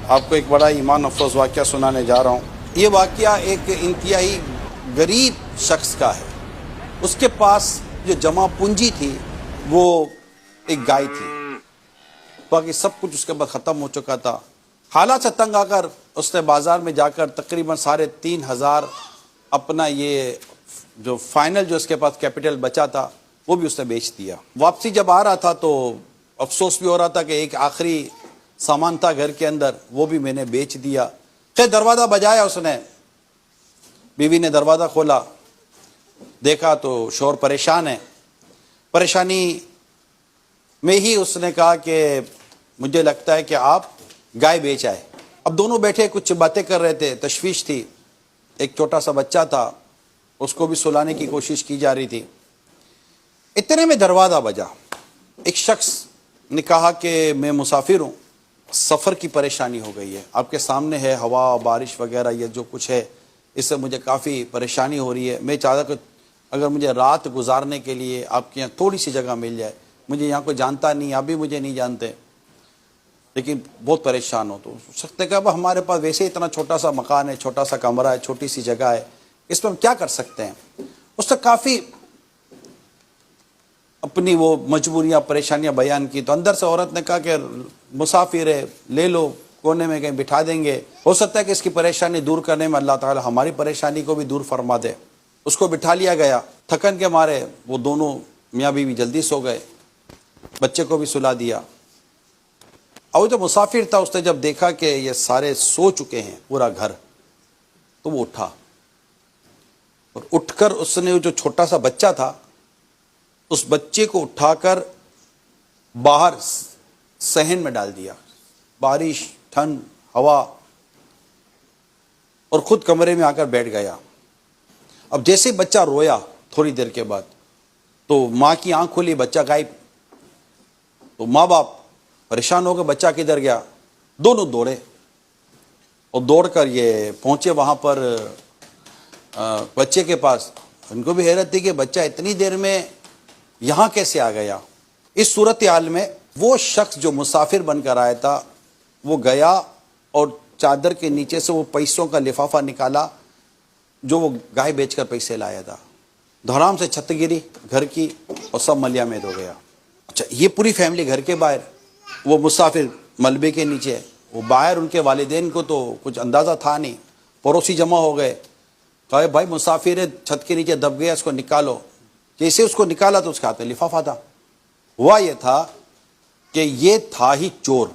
آپ کو ایک بڑا ایمان افروز واقعہ سنانے جا رہا ہوں. یہ واقعہ ایک انتہائی غریب شخص کا ہے. اس کے پاس جو جمع پونجی تھی وہ ایک گائے تھی. باقی سب کچھ اس کے بعد ختم ہو چکا تھا. حالات سے تنگ آ کر اس نے بازار میں جا کر تقریباً 3,500 اپنا یہ جو فائنل جو اس کے پاس کیپٹل بچا تھا وہ بھی اس نے بیچ دیا. واپسی جب آ رہا تھا تو افسوس بھی ہو رہا تھا کہ ایک آخری سامان تھا گھر کے اندر وہ بھی میں نے بیچ دیا. خیر دروازہ بجایا اس نے. بیوی نے دروازہ کھولا, دیکھا تو شوہر پریشان ہے. پریشانی میں ہی اس نے کہا کہ مجھے لگتا ہے کہ آپ گائے بیچ آئے. اب دونوں بیٹھے کچھ باتیں کر رہے تھے, تشویش تھی. ایک چھوٹا سا بچہ تھا, اس کو بھی سلانے کی کوشش کی جا رہی تھی. اتنے میں دروازہ بجا. ایک شخص نے کہا کہ میں مسافر ہوں, سفر کی پریشانی ہو گئی ہے, آپ کے سامنے ہے ہوا بارش وغیرہ یہ جو کچھ ہے اس سے مجھے کافی پریشانی ہو رہی ہے. میں چاہتا کہ اگر مجھے رات گزارنے کے لیے آپ کے یہاں تھوڑی سی جگہ مل جائے. مجھے یہاں کوئی جانتا نہیں, آپ بھی مجھے نہیں جانتے, لیکن بہت پریشان ہو. تو سکتے کہ اب ہمارے پاس ویسے اتنا چھوٹا سا مکان ہے, چھوٹا سا کمرہ ہے, چھوٹی سی جگہ ہے, اس میں ہم کیا کر سکتے ہیں. اس نے کافی اپنی وہ مجبوریاں پریشانیاں بیان کی. تو اندر سے عورت نے کہا کہ مسافر ہے, لے لو, کونے میں کہیں بٹھا دیں گے, ہو سکتا ہے کہ اس کی پریشانی دور کرنے میں اللہ تعالی ہماری پریشانی کو بھی دور فرما دے. اس کو بٹھا لیا گیا. تھکن کے مارے وہ دونوں میاں بیوی جلدی سو گئے, بچے کو بھی سلا دیا. اور جو مسافر تھا اس نے جب دیکھا کہ یہ سارے سو چکے ہیں پورا گھر, تو وہ اٹھا اور اٹھ کر اس نے جو چھوٹا سا بچہ تھا اس بچے کو اٹھا کر باہر صحن میں ڈال دیا. بارش, ٹھنڈ, ہوا, اور خود کمرے میں آ کر بیٹھ گیا. اب جیسے بچہ رویا تھوڑی دیر کے بعد تو ماں کی آنکھ کھلی, بچہ غائب. تو ماں باپ پریشان ہو گئے, بچہ کدھر گیا. دونوں دوڑے اور دوڑ کر یہ پہنچے وہاں پر بچے کے پاس. ان کو بھی حیرت تھی کہ بچہ اتنی دیر میں یہاں کیسے آ گیا. اس صورتحال میں وہ شخص جو مسافر بن کر آیا تھا وہ گیا اور چادر کے نیچے سے وہ پیسوں کا لفافہ نکالا جو وہ گائے بیچ کر پیسے لایا تھا. دھڑام سے چھت گری گھر کی اور سب ملیا میت ہو گیا. اچھا, یہ پوری فیملی گھر کے باہر, وہ مسافر ملبے کے نیچے, وہ باہر. ان کے والدین کو تو کچھ اندازہ تھا نہیں. پڑوسی جمع ہو گئے, کہا بھائی مسافر ہے, چھت کے نیچے دب گیا, اس کو نکالو. جیسے اس کو نکالا تو اس کے ہاتھ میں لفافہ تھا. ہوا یہ تھا کہ یہ تھا ہی چور.